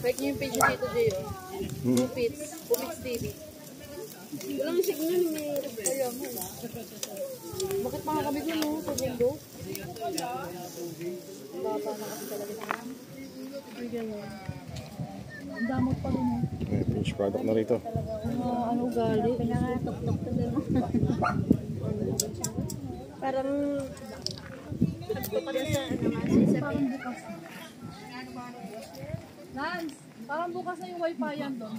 Like niyo yung page nyo dito, Jay. Pupits. Pupits TV. Walang signal ni Ayaw mo. Bakit pa nga kami doon, no? Sa window? Baba na kasi talaga sa akin. Ay, gano'n. Ang damot pa rin, no? Finished product na rito. Ano gali? Kaya nga, tok-tok na din. Parang... Lance, parang bukas na yung wifi yan doon.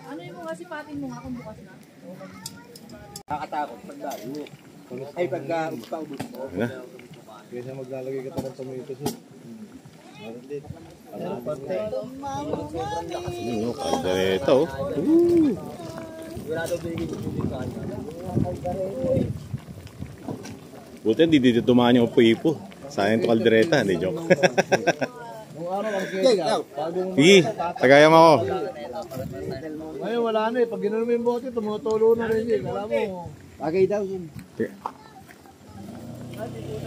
Ano yung mga sipatin mo nga kung bukas na? Nakakatakot pag dalo. Ay, pagka ubus mo. Kaya maglalagay ka pa ng tomato soup. Meron din. Kaldereta, oh. Buti hindi dito dumaan yung upo-ipo. Sayang ito kaldereta, hindi joke. Sige, tagayan mo ako. Ngayon wala na eh. Pag ginawa mo yung bote, tumutulo na rin yun. Alam mo. Bagay daw yun.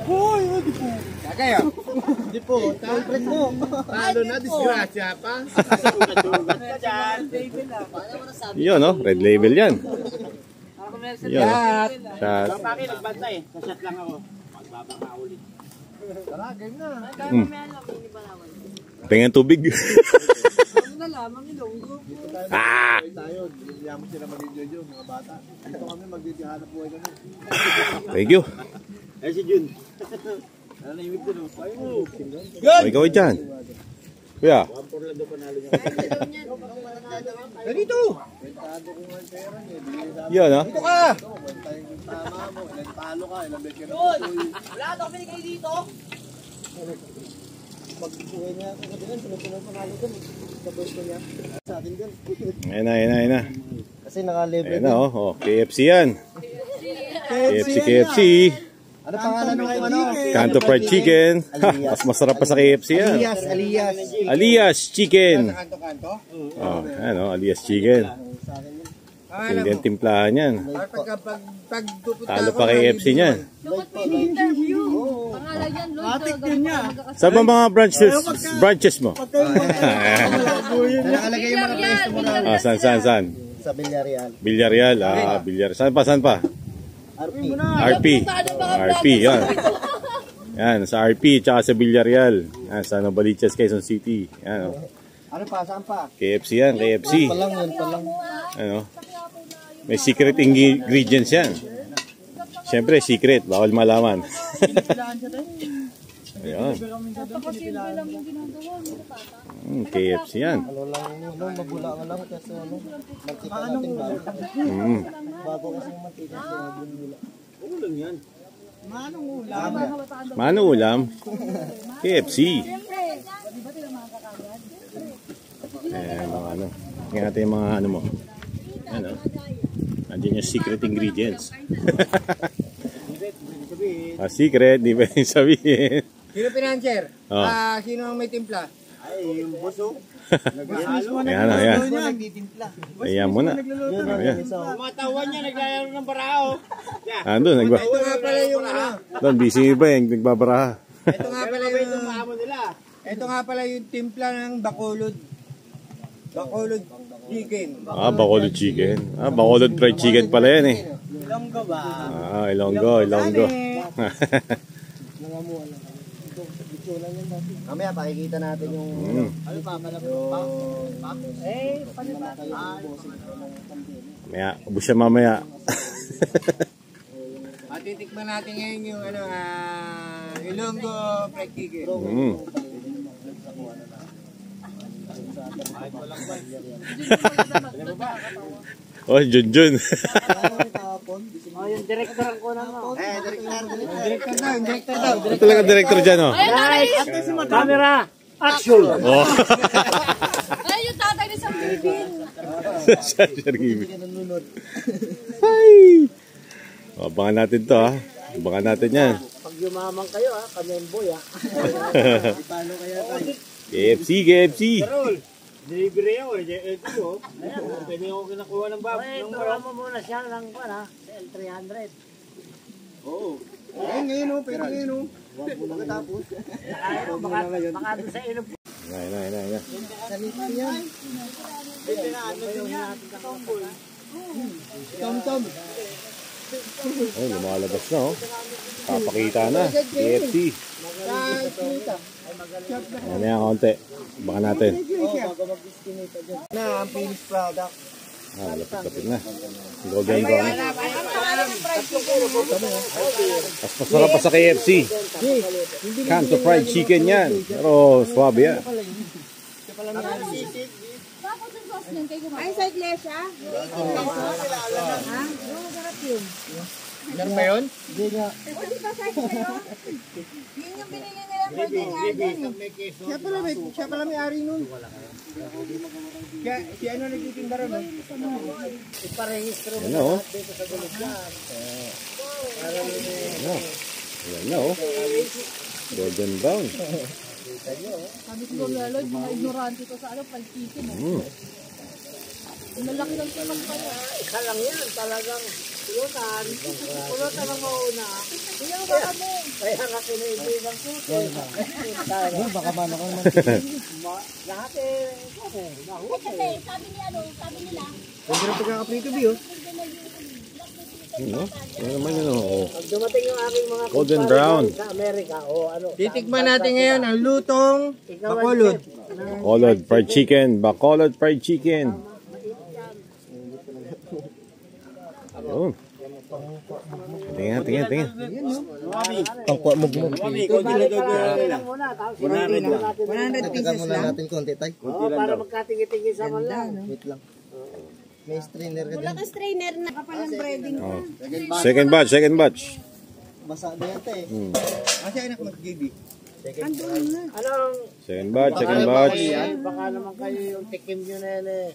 Hoy! Hindi po. Bagay ah. Hindi po. Talpret mo. Talo na, disgrasya pa. Yun, no? Red label yan. Yun. Shot. Papaki, nagbanta eh. Sa-shot lang ako. Magbabaka ulit. Tara, game na. Tingnan tubig. Ano na lamang ilonggo. Ah! Tayo, hindi mo sila mag-enjoy mga bata. Dito kami magdidihanap buhay kami. Thank you. Ay, si Jun. Ano na imig dun? Ay mo. May gawin dyan. Kuya. Dito! Yun, no? Dito ka! Tama mo, ilang talo ka, ilang bet ka na. Wala daw pinigay dito! Pag-buhay niya ako sa dinan, sunod-sunod panalo dun. Sa pwesto niya. Sa akin dun. Ayun na. Kasi naka-level Ayun na, oh. KFC yan. KFC. Ano pangalan ng ano? Kanto fried chicken. Mas masarap pa sa KFC yan. Alias Chicken. Kanto-kanto? Oh, ano, Alias Chicken. Hindi timplahan yan. Talo pa KFC niyan. Dapat may interview. Pangalan yan, Lord. Matik din niya. Saan ba mga branches mo? Nakalagay yung mga pwesto mo na. Ah, saan? Sa Villarreal. Villarreal. Ah, Villarreal. Saan pa? RP, yan. Yan, sa RP, tsaka sa Villarreal. Yan, sa Novaliches, Quezon City. Yan, oh. Ano pa? Saan pa? KFC yan, KFC. Yun palang. Ano? May secret ingredients yan. Siyempre, secret. Bawal malaman. Ayun. KFC yan. Ano lang yun, mabula ka lang kasi ano, mantika natin bago. Bago kasi yung mantika kasi mabula. Ulam yan. Mano ulam? KFC. Mga ano. Tingnan natin yung mga ano mo. Ano? Nandiyan yung secret ingredients. Secret, di ba yung sabihin? Sino pinanser? Oh. Sino ang may timpla? Ay, yung buso. Ayan. Ayan mo na. Matawan niya, naglalaro ng barao. Andun, Ito nga pala yung ano. Doon, busy ba yung nagbabaraha? Ito nga pala yung nila. Ito nga pala yung timpla ng Bacolod. Bacolod chicken. Ah, Bacolod chicken. Ah, Bacolod fried chicken pala yan eh. Ilonggo ba? Ah, Ilonggo. Mamaya pakikita natin yung ano pa pala Mamaya, ubos siya mamaya. Matitikman natin ngayon yung ano Ilonggo fried chicken. Oh, Junjun. Yung director ko na mo. Director daw. Ito talaga director dyan, oh. Camera, action! Oh. Ay, yung tatay ni Sam Givin. Sir Givin. Hi! Abangan natin to, ha. Abangan natin yan. Pag yumaman kayo, kamemboy, Paano kaya tayo? KFC. Delivery ako, ito pwede ako kinakuha ng babo. Ay, tuwa mo muna siya lang pa na, L300. Oo. Ngayon, pwede ngayon. Pagkatapos. Baka doon sa ilog. Na. Tom. Ay, lumalabas na, oh. Papakita na. KFC. Ano yan, konti. Baka natin. Na, ang finished product. Malapit-lapit na. Golden brown. Mas masarap pa sa KFC. Kanto fried chicken yan. Pero swabe yan. Ay, sa iglesia? Ha? Oo, sarap yun. Meron ba yun? Hindi pa sa iglesia. Yun yung binigyan nila for the garden. Siya pala may ari nun. Kaya, si ano nagtitinda rin? Iparehistro mo Ano, oh. dito sa Gulugyan. Ayan na, oh. Golden brown. Sabi ko, Lloyd, mga ignorante ko sa palpitin. Malaki lang siya lang kayo. Isa lang yan, talagang pulutan. Pulutan ang mauna. Hindi ako baka mo. Kaya nga kiniibig ko. Baka man ako naman. Lahat eh. Kasi, sabi nila, Hindi rin pagkakaprito, Bio. Ano? Ano naman yun, oh. Pag dumating yung aking mga Golden kumpare brown. sa Amerika, o ano. Titikman natin ngayon ang lutong bakulod. Bacolod fried chicken. Bacolod fried chicken. Ayun. Tingnan. Pangkuha mo mo. 100 Tagal muna natin konti, tay. para magkatingin-tingin sa man. Wait lang. May strainer ka dyan. wala ka strainer na kapal ng breading. Oh. Second batch. Basa na yan, tay. Kasi anak mag-GB. Anong, Second batch. baka naman kayo yung tikim nyo na yan eh.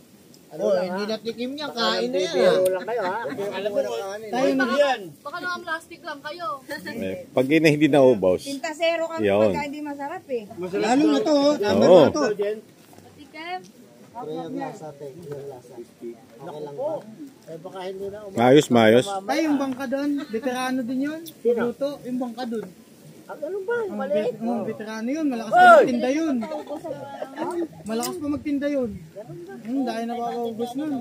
Oh, hindi natikim niya. Kain na yan. Bibiro lang kayo ha. Alam mo na kanin. Tayo mag-yan. Baka naman plastic lang kayo. Pag hindi naubos. Pintasero kami Yun. pagka hindi masarap eh. Lalo na to, oh. Tama Oo. na to. Tikem. Pero yung lasa, tay. Yung lasa. Okay lang ba? Eh baka hindi na Maayos. Tay, yung bangka doon. Veterano din yun. Luto, yung bangka doon. Ano ba? Maliit. Veterano yun. Malakas pa magtinda yun. Malakas pa magtinda yun. Dahil nakakaubos nun.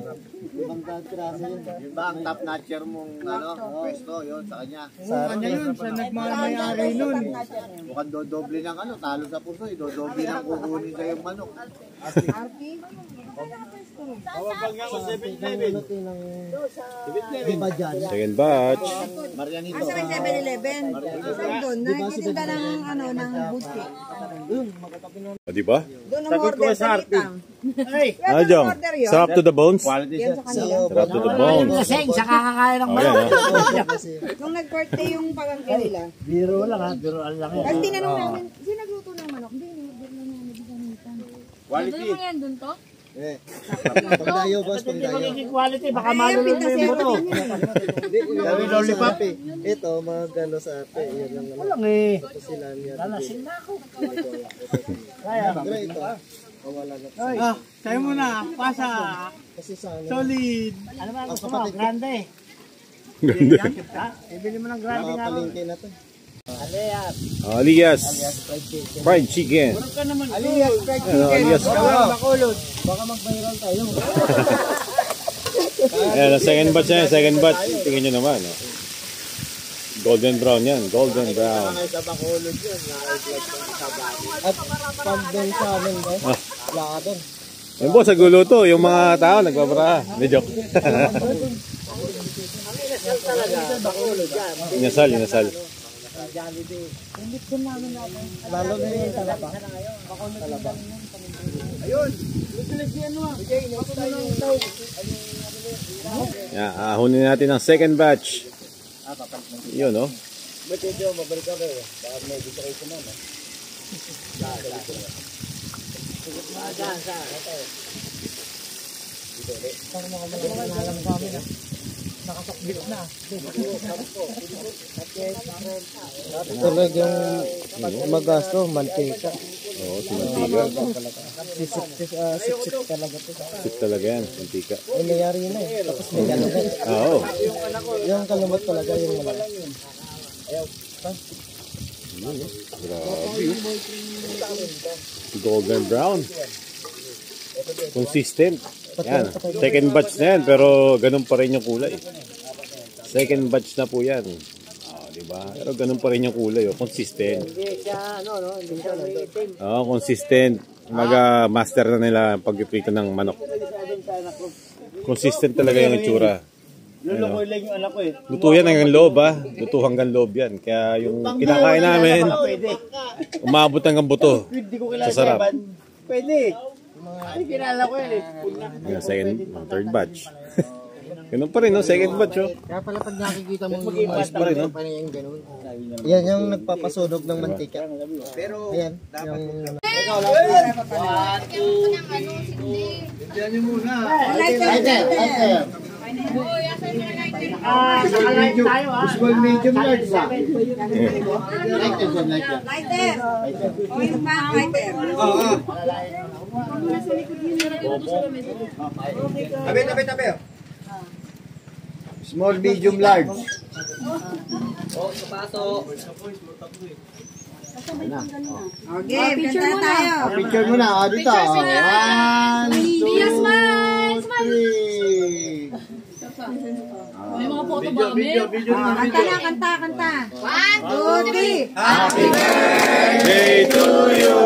Ibang veterano yun. Yun ba ang top notcher mong pwesto yun sa kanya? Sa kanya yun. Siya nagmamayari nun. Mukhang dodoble ng talo sa puso, dodoble ng kukunin sa yung manok. Diba dyan? Second batch. Marianito. Sa 7-Eleven. Saan doon? Nakikitinda ng buski. O, diba? Doon ang order sa litang. Ano, Jong? Sarap to the bones? Yan sa kanila. Sarap to the bones. Lasing, sa kakakain ng Oh, yan, oh. Nung nag-birthday yung pagangkin nila, Biro lang ha, biro lang yan. kasi tinanong namin, sino nagluto ng manok? Hindi, nag-birthday na namin sa kanitan. Quality. Ano yan doon to? Pagdayo, boss. Hindi Pagdayo. magiging quality, baka Ay, malulong mo yung pintasero buto. din yun. Gawin lollipop eh. Ito, mga gano sa ate. Yan lang naman. Walang eh. Ito sila niya. Lalasin na ako. Kaya, Ito. Wala na. Ah, kayo muna, pasa, Kasi sa ano. solid. ano ba gusto mo? Grande. Ha? Ibili mo ng grande Mga nga. palengke na to. Alias. Alias. Fried chicken. Alias, fried Ano, alias. bakulod. Baka mag-viral tayo. Ayan, second batch yan. Second batch. Tingnan nyo naman. Oh. Golden brown yan. Golden brown. Sa bakulod yun. At pag doon sa amin, boss. Wala ka doon. Yung boss, sa gulo to. Yung mga tao nagbabara. Hindi, joke. Inasal talaga. Bakulod yan. Inasal. Jollibee. Lalo na yung talaba. Yan, ahunin natin ang second batch. Yun, no? Ba't yung mabalik ka kayo? Baka may dito kayo kumama. Saan? Talagang magasto, mantika. Oo, simantika. Siksik talaga to. Sip talaga yan. Mantika. Eh, mayari na eh. Tapos may gano'n. Oo. Yung kalumot talaga yung malaki. Grabe. Golden brown. Consistent. Yan. Second batch na yan, pero ganun pa rin yung kulay. Second batch na po yan. Diba? Pero ganun pa rin yung kulay. Consistent. Consistent. Master na nila pagpiprito ng manok. Consistent talaga yung itsura. Lulukoy lang yung anak ko eh. Luto yan hanggang loob Luto hanggang loob yan. Kaya yung kinakain namin, umabot hanggang buto. Hindi ko kilala sa sarap. Pwede. Ay, kilala ko yan eh. Second, third batch. Ganun pa rin, no? Second batch, oh. Kaya pala pag nakikita mo yung Ayos pa rin, no? yung ganun. Yan yung nagpapasunog ng mantika. Pero, ayan. Yung... Diyan nyo muna. Lighter. Small, medium, large ba? Tabi. Small, medium, large. Okay, picture tayo. Picture mo na. Dito. 1, 2, 3. May mga photo ba kami? Kanta. 1, 2, 3. Happy birthday to you.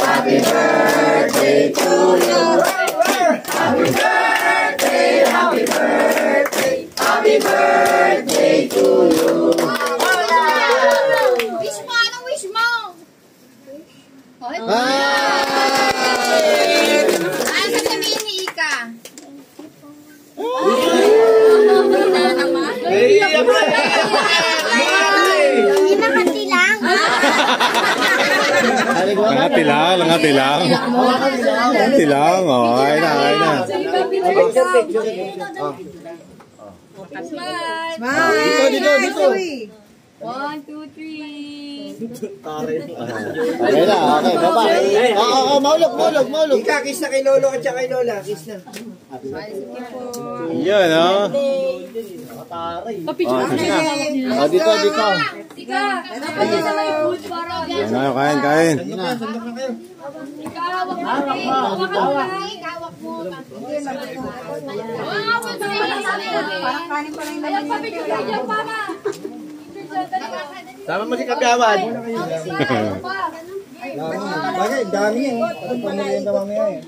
Happy birthday to you. Happy birthday, happy birthday. Happy birthday to you. Wish mo, anong wish mo? Ano sasabihin ni Ika? Hinakati lang. Langati lang. Oh, ay na. Smile. Dito. 1, 2, 3. Okay na. Okay, baba. Maulog. Ika, kiss na kay Lolo at saka kay Lola. Kiss na. Yan, oh. Dito. Ika. Kain. Sama mo si Kapiawan. Bagay, dami yan. Pamilya mamaya eh.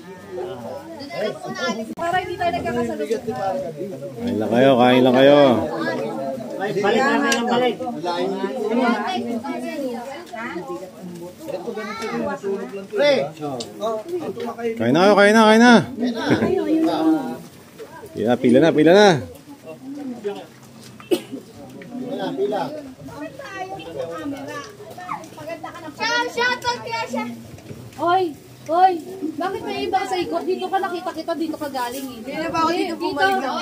Para hindi tayo nagkakasalubong. Kain lang kayo. Balik namin ang balik. Kain na. Pila na. Pila. Shout out kaya siya. Hoy, bakit may iba sa ikot? Dito ka nakita kita, dito ka galing eh. Hindi na ba ako dito bumalik ng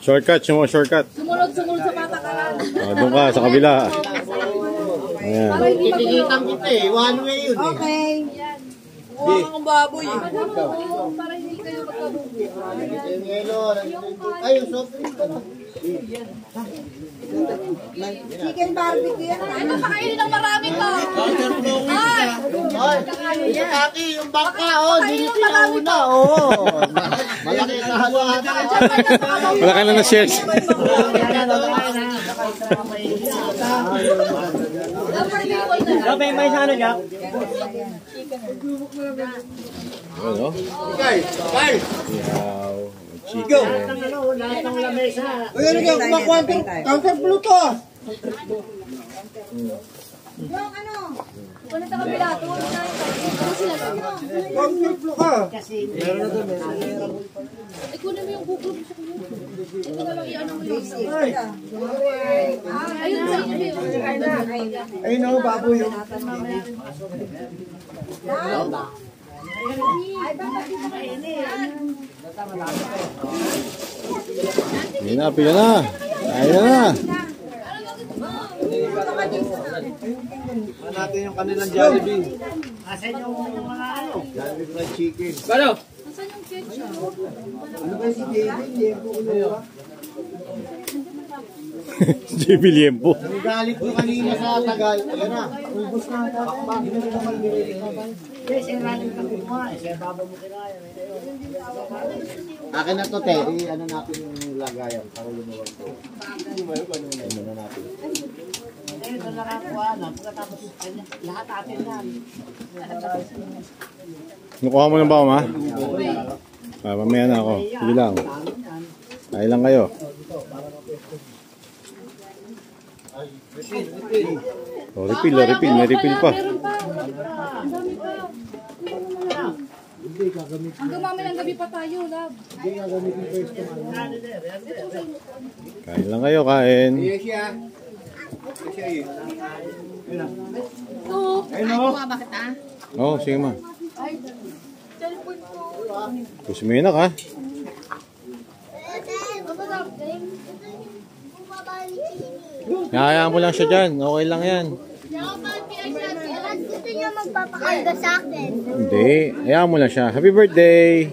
Shortcut. Sumunod sa patakaran. Doon ka, sa kabila. Ayan. Para hindi Titigitan kita eh. One way yun eh. Okay. Huwag kang baboy eh. Para hindi kayo magkabubo. Ay, yung soft drink ka na. Chicken barbecue yan. Ano pa kayo ng marami to? Ay, Kaki, yung bangka, dito pinauna, malaki na halo-halo. Wala ka na shares. May sana Jack. Ano? Kay! Chicken. Lahat ng lamesa. Uy, ano ka? Counter blue to. Yung ano? Kung nasa kabila, tuwag na ito. Ano sila? Counter blue ka. Kunin mo yung bukog sa kunin. Ito na lang i-ano mo yung ayun sa inyo. Ayun o, baboy yun. Pila na. Ayun na. Natin yung kanilang Jollibee. Asan yung mga ano? Jollibee fried chicken. Asan yung ketchup? Ano ba si David? Hindi po kumuha. JB Liempo. Ang galit ko kanina sa Tagal. Ayan na. Ubus na. Pakbang. Hindi na naman direct. Yes, yung running ka kumuha. Siya baba mo kinaya. Akin na to, Terry. Ano natin yung lagayan? Para lumuwag ko. Ano na natin? Ngayon, doon nakakuha na. Pagkatapos, lahat atin yan. Nakuha mo na ba, ma? Mamaya na ako. Sige lang. Kaya lang kayo. Oh, refill. May refill pa. Meron pa. Ang dami pa. Hanggang mamayang gabi pa tayo, love. Kain lang kayo, kain. Bakit ah? Oh, sige ma. Ay, cellphone ko. Kusminak ha. Hayaan mo lang siya dyan. Okay lang yan. Gusto niya magpapakalga sa akin. Hindi. Hayaan mo lang siya. Happy birthday!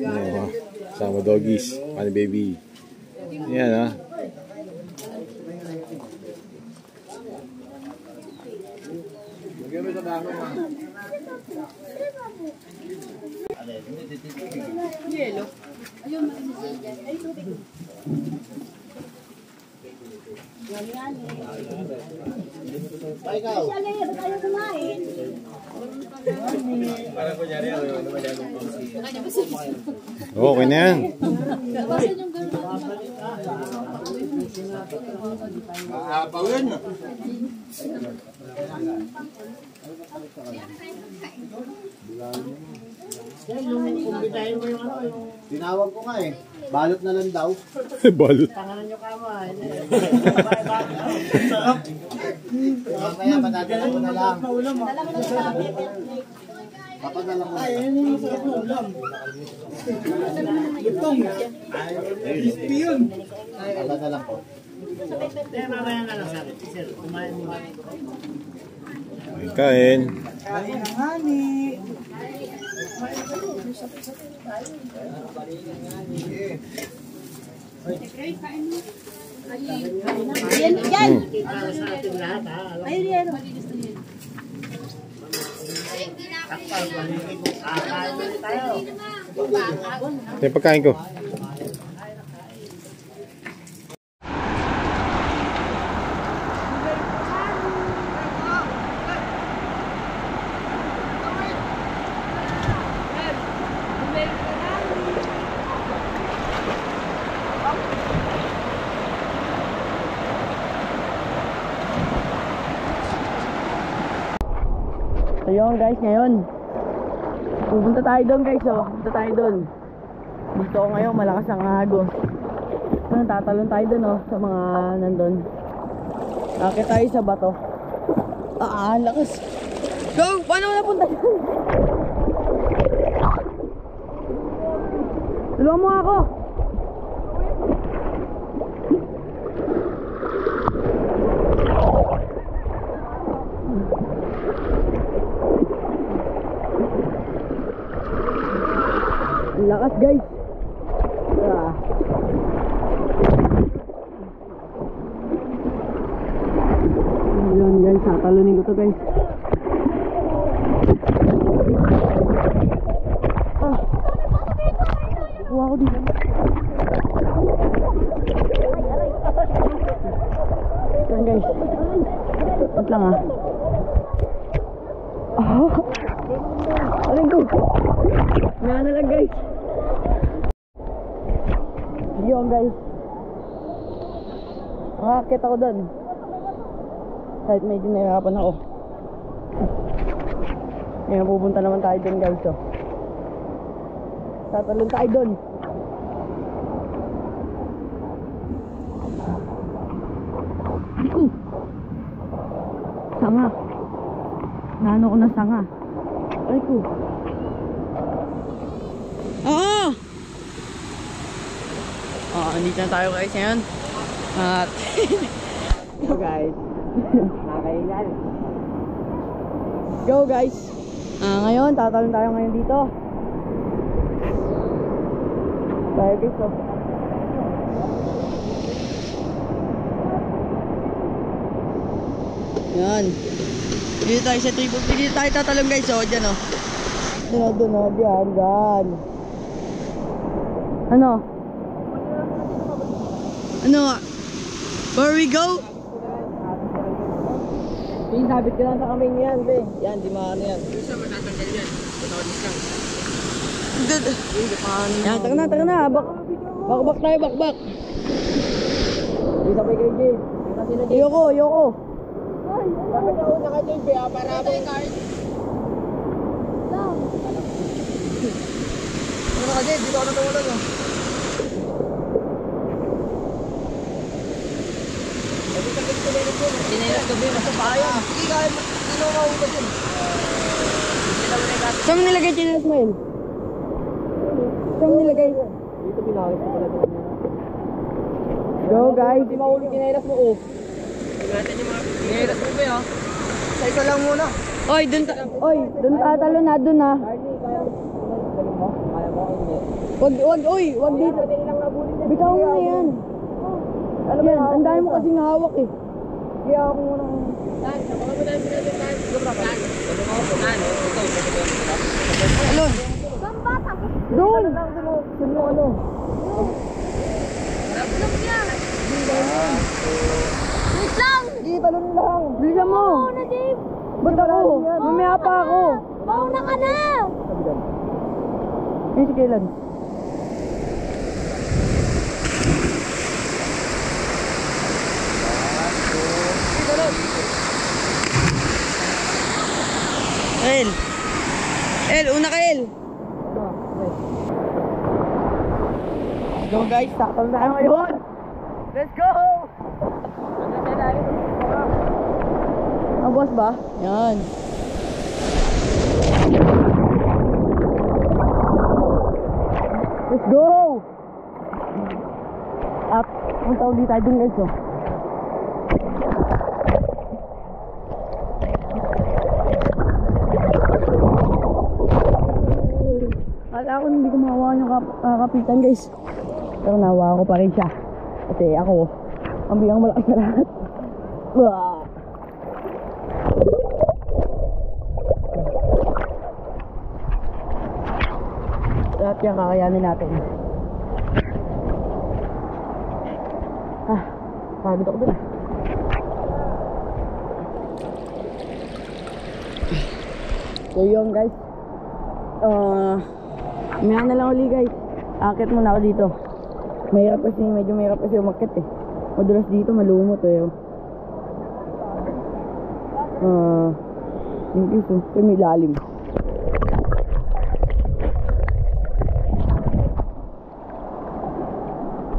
Oh, sama doggies. Paano baby? Yan ha. Yelo. Ayun, ay, tubig. Okay na yan. Tinawag ko nga eh. Balot na lang daw. Balot. Tanganan nyo kamay. Mamaya, patadala ko na lang. Papadala ko na lang. Ayun yung masarap na ulam. Lutong. Crispy yun. Papadala ko. Kaya mamaya na lang sabi. Sir, kumain mo. Kain. Kain ng hani. Yan, yan. Para sa ating lahat ha. Ayun yan. Takpal, balikin ko. Kakain ulit tayo. Ito yung pagkain ko. So yun guys, ngayon pupunta tayo doon guys, oh. Pupunta tayo doon. Gusto ko ngayon malakas ang agos. Tatalon tayo doon, oh, sa mga nandun. Akit tayo sa bato. Lakas. Go! Paano mo napunta dyan? Tulungan mo ako! Lakas guys. Yun guys, tatalunin ko to guys. Kuha ko dito. Yan guys. Wait lang Aling ko. May ano lang guys. Yun guys. Makakit ako doon. Kahit medyo nahirapan ako. Ngayon pupunta naman tayo doon guys, oh. Tatalon tayo doon. Ako. Sanga. Nano ko na sanga. Ay ko. Andito na tayo guys ngayon. At go guys. Nakakailan. Go guys. Ngayon tatalon tayo ngayon dito. Tayo guys, oh. Yan. Dito tayo sa triple P. Dito tayo tatalong guys. O, dyan o. Doon o. Dyan. Ano? Ano? Where we go? Sabit ka lang sa kaming yan, be. Yan, di maano yan. Good. Yan, taga na. Bakbak tayo, bakbak. Isa pa kay Jade. Ayoko. Bakit ako na kay Jade, be? Para ako. Ano ka, Jade? Dito ako natawala mo. Sinelas ka, be. Nasa payo. Hindi kaya mo mahulog yun. Saan mo nilagay chinelas mo yun? Saan mo nilagay? Dito pinakit ko pala. Go guys. Hindi mahulog sinelas mo, oh. Sinelas mo, be, ha? Sa isa lang muna. Oy, dun tatalo na, dun ha. Carly, kaya mo. Galing mo? Kaya mo, hindi. Wag dito. Bitaw mo na yan. Yan, ang dami mo kasing hawak eh. Kaya ako muna. Alon. Doon. Sino ano? Wait lang! Sige, talon lang. Bilisan mo. Mauna, Dave! Ba't ako? Mamaya pa ako. Mauna ka na! Si Kailan? Una ka El. Let's go guys, takal na tayo ngayon. Let's go! Boss ba? Yan. Let's go! At punta ulit tayo dun guys oh. Akala ko hindi ko mahawakan yung kapitan guys. Pero nahawakan ko pa rin siya. Kasi ako, ang bilang malakas na lahat. Lahat yan kakayanin natin. Pagod ako dun. So yun guys. Umihan na lang uli guys. Akit muna ako dito. Medyo mahirap kasi umakit eh. Madulas dito, malumot eh. Thank you so. Kasi may lalim.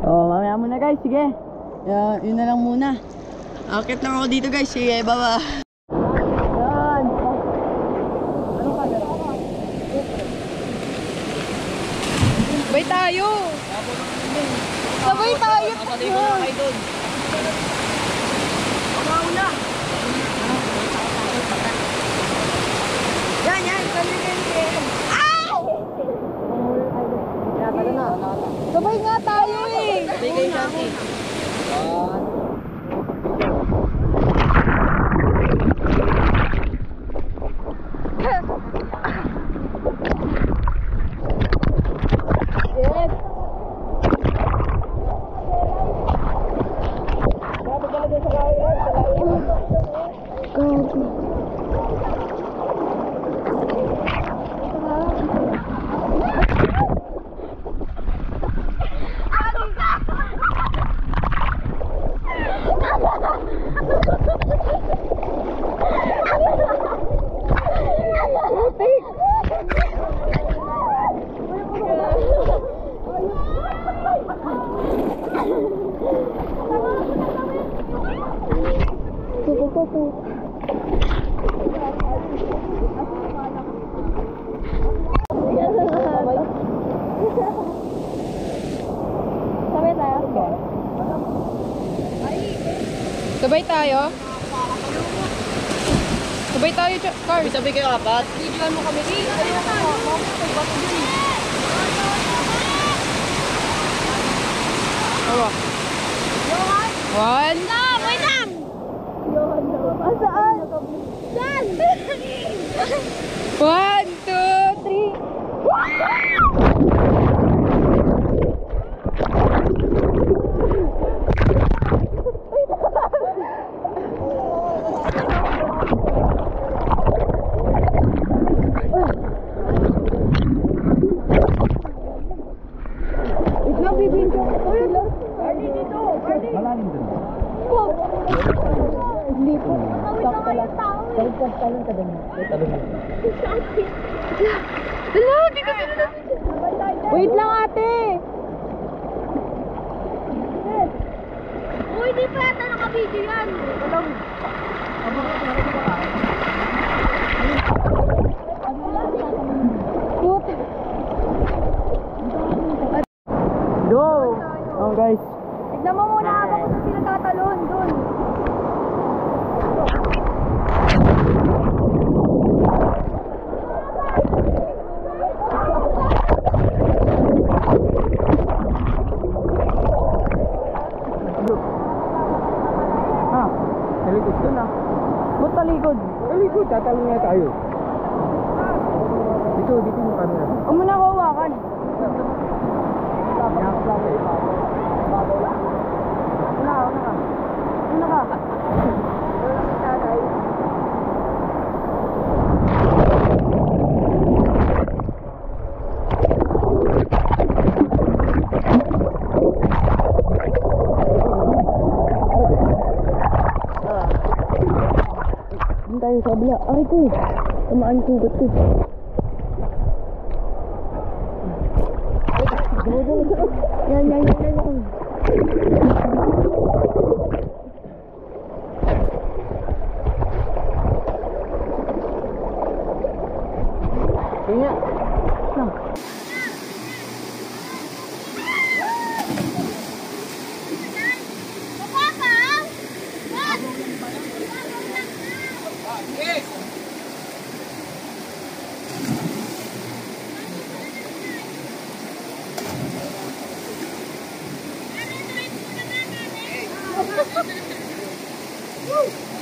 Mamaya muna guys, sige. Yun na lang muna. Akit lang ako dito guys, sige, baba. Yan. Sabay tayo. Sabay tayo. Pamauna. Yan. Sabay nga tayo eh. Bigay natin. Yes. Sabay tayo? Sabay tayo, Carl. Sabay kayo apat. Videoan mo kami. One. Wait lang! Saan? Saan? 1, 2, 3. Wait lang ate! Uy, di pa yata naka-video yan! Go! Oh guys. Tignan mo muna habang kung sila tatalon dun. Ha? Talikod dun ah. Ba't talikod? Talikod, tatalon nga tayo. Dito yung camera. Huwag mo na ako hawakan. Una ka. Doon tayo sa kabila. Aray ko. Tumaan yung sugat ko. Yan. Kaya. Lang.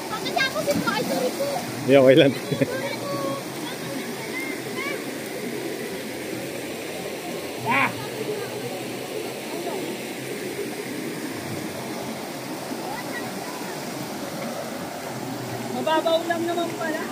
Pagkatapos ito ay sorry po. Hindi, okay lang. Mababaw lang naman pala.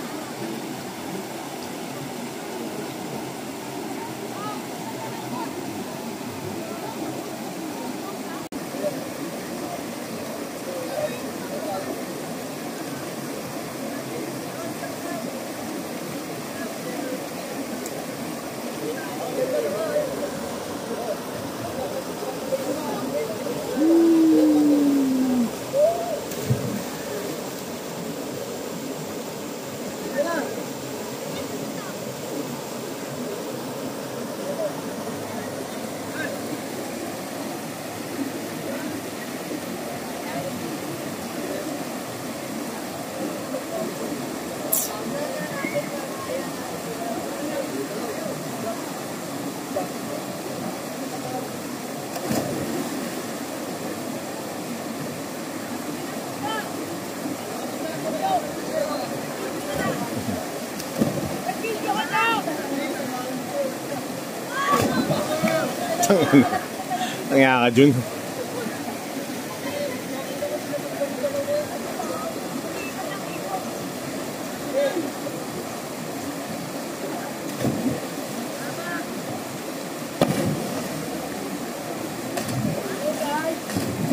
Ang nga ka, Jun.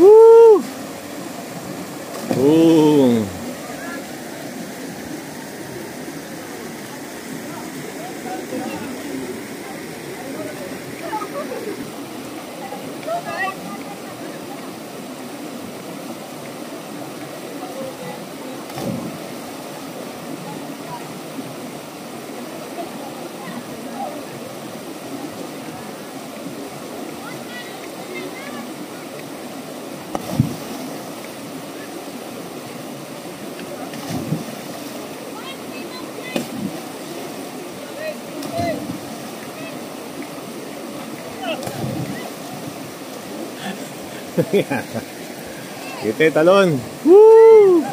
Woo! Boom! Kita talon. Woo!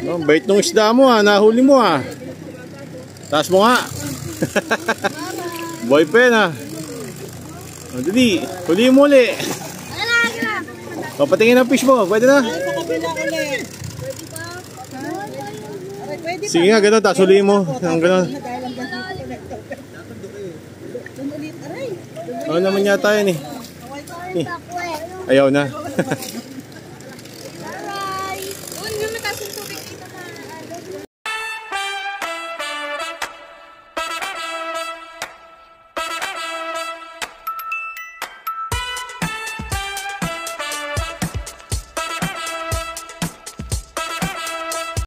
Oh, bait nung isda mo ha, nahuli mo ha. Taas mo nga. Boy pen ha. O, dali, huli mo uli. O, patingin ang fish mo, pwede na. Sige nga, gano'n, taas huli mo. Ang gano'n. Ano naman yata yan eh. Ayaw na.